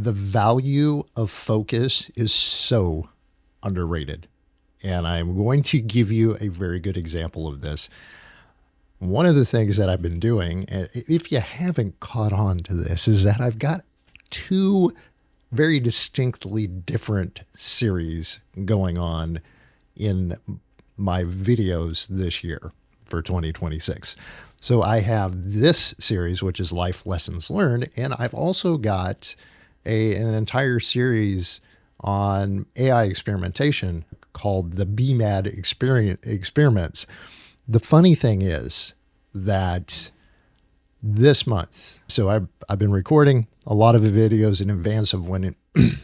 The value of focus is so underrated. And I'm going to give you a very good example of this. One of the things that I've been doing, and if you haven't caught on to this, is that I've got two very distinctly different series going on in my videos this year for 2026. So I have this series, which is Life Lessons Learned, and I've also got an entire series on AI experimentation called the BMAD Experiments. The funny thing is that this month, so I've been recording a lot of the videos in advance of when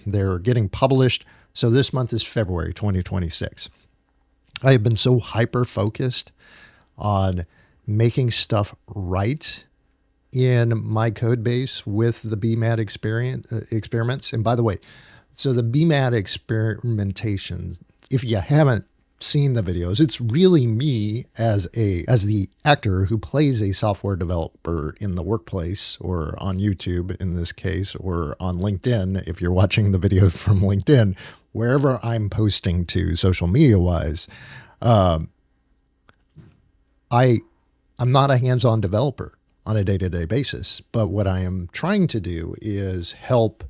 they're getting published. So this month is February 2026. I have been so hyper-focused on making stuff right in my code base with the BMAD experiments. And by the way, so the BMAD experimentation, if you haven't seen the videos, it's really me as the actor who plays a software developer in the workplace, or on YouTube in this case, or on LinkedIn if you're watching the video from LinkedIn, wherever I'm posting to social media wise. I'm not a hands-on developer on a day-to-day basis, but what I am trying to do is help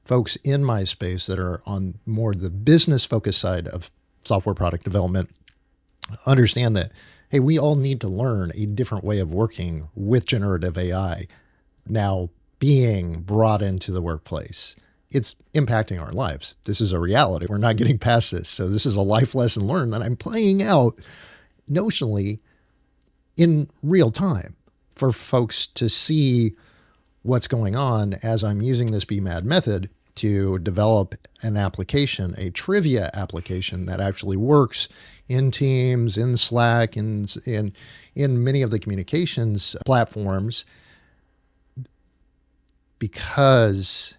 folks in my space that are on more the business focused side of software product development understand that, hey, we all need to learn a different way of working with generative AI now being brought into the workplace. It's impacting our lives. This is a reality. We're not getting past this. So this is a life lesson learned that I'm playing out notionally in real time for folks to see what's going on as I'm using this BMAD method to develop an application, a trivia application that actually works in Teams, in Slack, in many of the communications platforms, because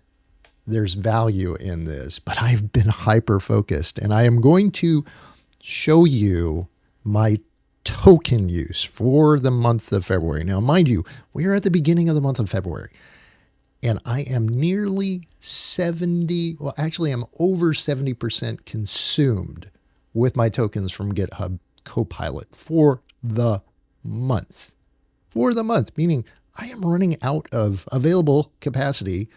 there's value in this. But I've been hyper-focused, and I am going to show you my token use for the month of February. Now, mind you, we are at the beginning of the month of February, and I am nearly 70, well, actually I'm over 70% consumed with my tokens from GitHub Copilot for the month. For the month, meaning I am running out of available capacity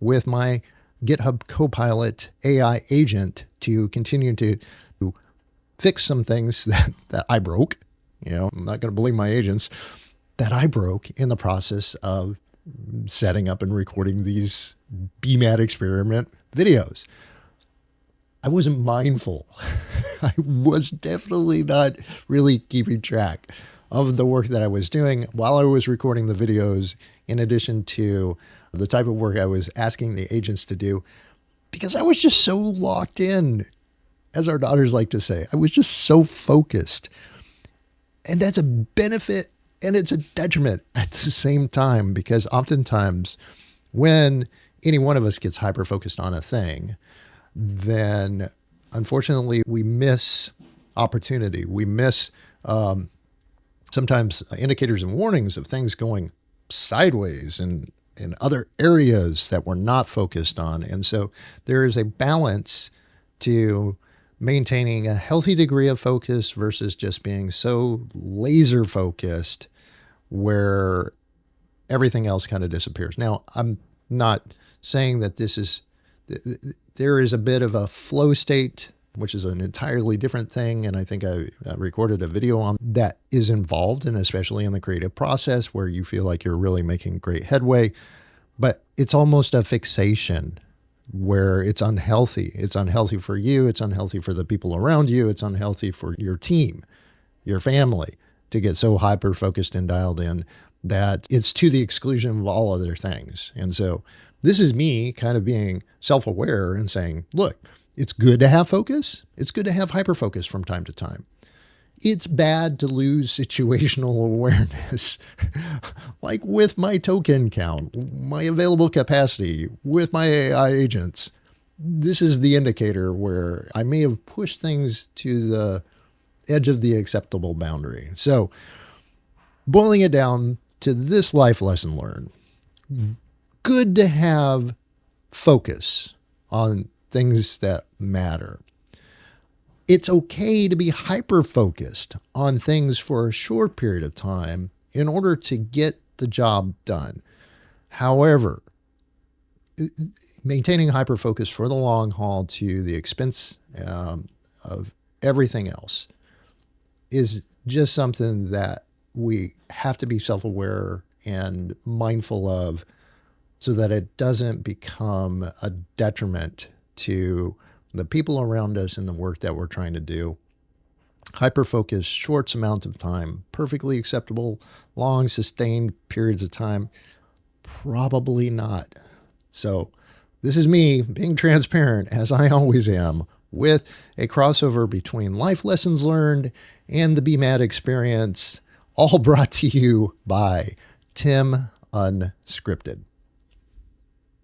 with my GitHub Copilot AI agent to continue to fix some things that I broke. I'm not going to blame my agents, that I broke in the process of setting up and recording these BMAD experiment videos. I wasn't mindful. I was definitely not really keeping track of the work that I was doing while I was recording the videos, in addition to the type of work I was asking the agents to do, because I was just so locked in, as our daughters like to say. I was just so focused. And that's a benefit and it's a detriment at the same time, because oftentimes when any one of us gets hyper-focused on a thing, then unfortunately we miss opportunity. We miss sometimes indicators and warnings of things going sideways and in other areas that we're not focused on. And so there is a balance to maintaining a healthy degree of focus versus just being so laser focused where everything else kind of disappears. Now, I'm not saying that there is a bit of a flow state, which is an entirely different thing. And I think I recorded a video on that is involved, and especially in the creative process where you feel like you're really making great headway, but it's almost a fixation where it's unhealthy. It's unhealthy for you. It's unhealthy for the people around you. It's unhealthy for your team, your family, to get so hyper-focused and dialed in that it's to the exclusion of all other things. And so this is me kind of being self-aware and saying, look, it's good to have focus. It's good to have hyper-focus from time to time. It's bad to lose situational awareness, like with my token count, my available capacity, with my AI agents. This is the indicator where I may have pushed things to the edge of the acceptable boundary. So boiling it down to this life lesson learned, good to have focus on things that matter. It's okay to be hyper-focused on things for a short period of time in order to get the job done. However, maintaining hyper-focus for the long haul to the expense of everything else is just something that we have to be self-aware and mindful of so that it doesn't become a detriment to the people around us and the work that we're trying to do. Hyper-focus, short amounts of time, perfectly acceptable. Long, sustained periods of time, probably not. So this is me being transparent, as I always am, with a crossover between life lessons learned and the BMAD experience, all brought to you by Tim Unscripted.